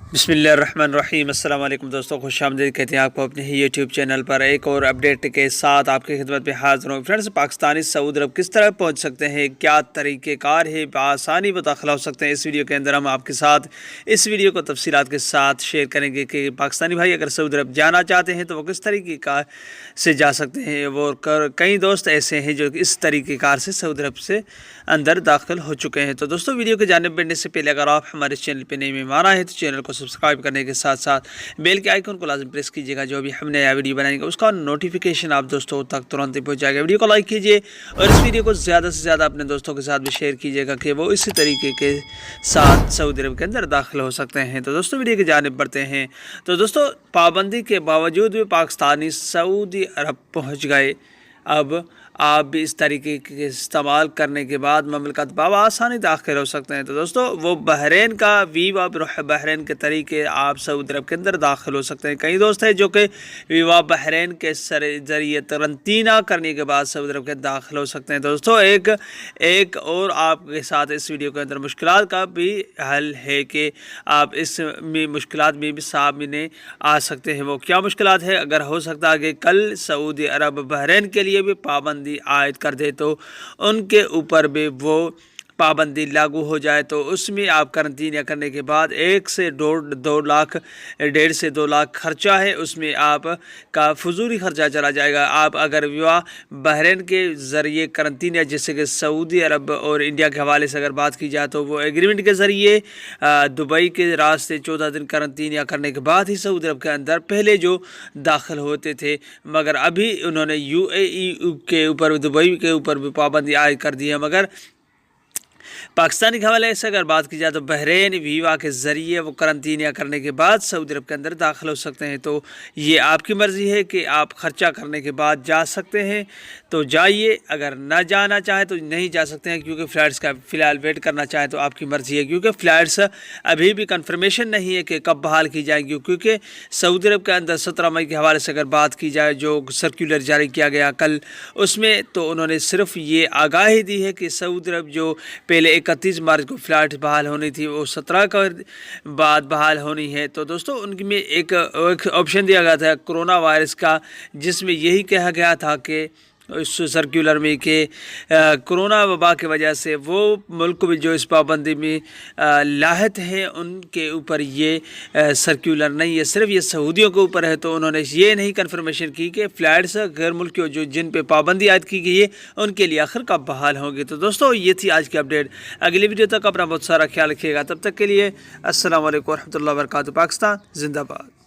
बिस्मिल्लाहिर्रहमानिर्रहीम। अस्सलाम वालेकुम दोस्तों, खुश आमदीद कहते हैं आपको अपने ही यूट्यूब चैनल पर एक और अपडेट के साथ आपकी खिदमत में हाजिर हूँ। फ्रेंड्स, पाकिस्तानी सऊदी अरब किस तरह पहुँच सकते हैं, क्या तरीक़ेकार है, बआसानी दाखिल हो सकते हैं। इस वीडियो के अंदर हम आपके साथ इस वीडियो को तफसीलात के साथ शेयर करेंगे कि पाकिस्तानी भाई अगर सऊदी अरब जाना चाहते हैं तो वो किस तरीक़ेकार से जा सकते हैं। वो कई दोस्त ऐसे हैं जो इस तरीक़ेकार से सऊदी अरब से अंदर दाखिल हो चुके हैं। तो दोस्तों, वीडियो की जानिब बढ़ने से पहले अगर आप हमारे चैनल पर नए मेहमान आए हैं तो चैनल को सब्सक्राइब करने के साथ साथ बेल के आइकन को लाजम प्रेस कीजिएगा। जो भी हम नया वीडियो बनाएंगे उसका नोटिफिकेशन आप दोस्तों तक तुरंत ही पहुंच जाएगा। वीडियो को लाइक कीजिए और इस वीडियो को ज़्यादा से ज़्यादा अपने दोस्तों के साथ भी शेयर कीजिएगा कि वो इसी तरीके के साथ सऊदी अरब के अंदर दाखिल हो सकते हैं। तो दोस्तों, वीडियो की जानिब बढ़ते हैं। तो दोस्तों, पाबंदी के बावजूद भी पाकिस्तानी सऊदी अरब पहुँच गए। अब आप भी इस तरीके के इस्तेमाल करने के बाद ममलकत आसानी दाखिल हो सकते हैं। तो दोस्तों, वो बहरीन का वीवा बहरीन के तरीके आप सऊदी अरब के अंदर दाखिल हो सकते हैं। कई दोस्त हैं जो कि वीवा बहरीन के ज़रिए तरंतीना करने के बाद सऊदी अरब के दाखिल हो सकते हैं। दोस्तों, एक और आपके साथ इस वीडियो के अंदर मुश्किलात का भी हल है कि आप इस मुश्किलात में भी सामने आ सकते हैं। वो क्या मुश्किलात है? अगर हो सकता है कि कल सऊदी अरब बहरीन के लिए भी पाबंदी आयद कर दे तो उनके ऊपर भी वो पाबंदी लागू हो जाए, तो उसमें आप करंतना करने के बाद 1 से 2 लाख 1.5 से 2 लाख खर्चा है, उसमें आप का फजूरी खर्चा चला जाएगा। आप अगर विवाह बहरीन के ज़रिए करंतना, जैसे कि सऊदी अरब और इंडिया के हवाले से अगर बात की जाए तो वो एग्रीमेंट के ज़रिए दुबई के रास्ते 14 दिन करंतना करने के बाद ही सऊदी अरब के अंदर पहले जो दाखिल होते थे, मगर अभी उन्होंने UAE के ऊपर, दुबई के ऊपर भी पाबंदी आयद कर दी है। मगर पाकिस्तानी के हवाले से अगर बात की जाए तो बहरीन वीवा के ज़रिए वो करंतना करने के बाद सऊदी अरब के अंदर दाखिल हो सकते हैं। तो ये आपकी मर्ज़ी है कि आप ख़र्चा करने के बाद जा सकते हैं तो जाइए, अगर ना जाना चाहें तो नहीं जा सकते हैं, क्योंकि फ़्लाइट्स का फ़िलहाल वेट करना चाहें तो आपकी मर्ज़ी है, क्योंकि फ़्लाइट्स अभी भी कन्फर्मेशन नहीं है कि कब बहाल की जाएंगी। क्योंकि सऊदी अरब के अंदर 17 मई के हवाले से अगर बात की जाए, जो सर्कुलर जारी किया गया कल, उसमें तो उन्होंने सिर्फ ये आगाही दी है कि सऊदी अरब जो पहले 31 मार्च को फ़्लाइट बहाल होनी थी वो 17 का बाद बहाल होनी है। तो दोस्तों, उनमें एक ऑप्शन दिया गया था कोरोना वायरस का, जिसमें यही कहा गया था कि इस सर्कुलर में कि कोरोना वबा की वजह से वो मुल्क में जो इस पाबंदी में लाहत हैं उनके ऊपर ये सर्कुलर नहीं है, सिर्फ ये सऊदियों के ऊपर है। तो उन्होंने ये नहीं कन्फर्मेशन की कि फ़्लाइट्स गैर मुल्कियों जो जिन पे पाबंदी आयद की गई है उनके लिए आखिर कब बहाल होंगे। तो दोस्तों, ये थी आज की अपडेट। अगली वीडियो तक अपना बहुत सारा ख्याल रखिएगा। तब तक के लिए अस्सलाम वालेकुम रहमतुल्लाहि व बरकातहू। पाकिस्तान जिंदाबाद।